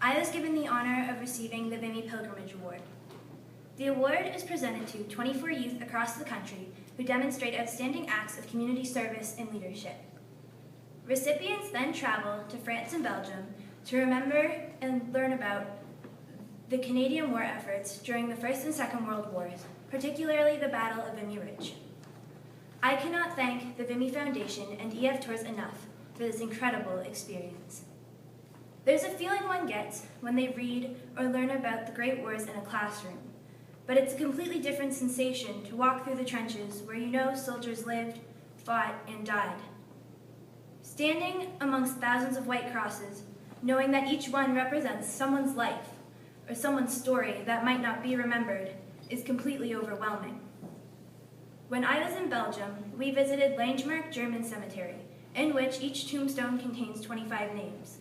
I was given the honor of receiving the Vimy Pilgrimage Award. The award is presented to 24 youth across the country who demonstrate outstanding acts of community service and leadership. Recipients then travel to France and Belgium to remember and learn about the Canadian war efforts during the First and Second World Wars, particularly the Battle of Vimy Ridge. I cannot thank the Vimy Foundation and EF Tours enough for this incredible experience. There's a feeling one gets when they read or learn about the Great Wars in a classroom, but it's a completely different sensation to walk through the trenches where you know soldiers lived, fought, and died. Standing amongst thousands of white crosses, knowing that each one represents someone's life or someone's story that might not be remembered, is completely overwhelming. When I was in Belgium, we visited Langemark German Cemetery, in which each tombstone contains 25 names.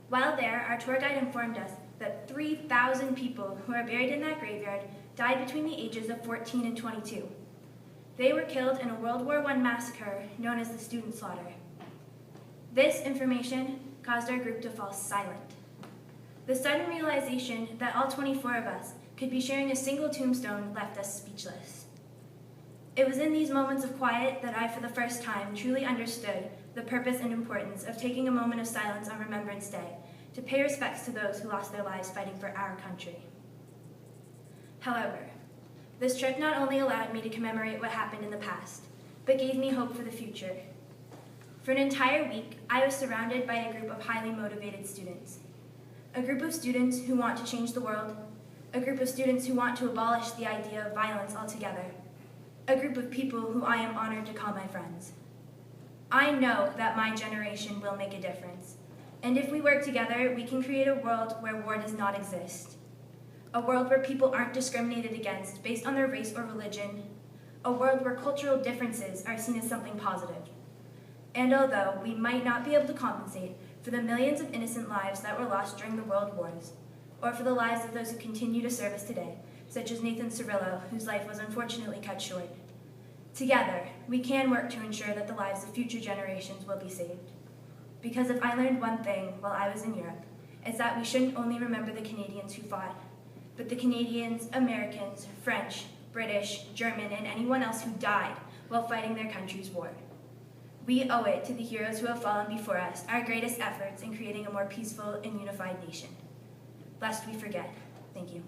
While there, our tour guide informed us that 3,000 people who are buried in that graveyard died between the ages of 14 and 22. They were killed in a World War I massacre known as the Student Slaughter. This information caused our group to fall silent. The sudden realization that all 24 of us could be sharing a single tombstone left us speechless. It was in these moments of quiet that I, for the first time, truly understood the purpose and importance of taking a moment of silence on Remembrance Day to pay respects to those who lost their lives fighting for our country. However, this trip not only allowed me to commemorate what happened in the past, but gave me hope for the future. For an entire week, I was surrounded by a group of highly motivated students. A group of students who want to change the world, a group of students who want to abolish the idea of violence altogether, a group of people who I am honored to call my friends. I know that my generation will make a difference, and if we work together, we can create a world where war does not exist. A world where people aren't discriminated against based on their race or religion. A world where cultural differences are seen as something positive. And although we might not be able to compensate for the millions of innocent lives that were lost during the world wars, or for the lives of those who continue to serve us today, such as Nathan Cirillo, whose life was unfortunately cut short, together, we can work to ensure that the lives of future generations will be saved. Because if I learned one thing while I was in Europe, it's that we shouldn't only remember the Canadians who fought, but the Canadians, Americans, French, British, German, and anyone else who died while fighting their country's war. We owe it to the heroes who have fallen before us our greatest efforts in creating a more peaceful and unified nation. Lest we forget. Thank you.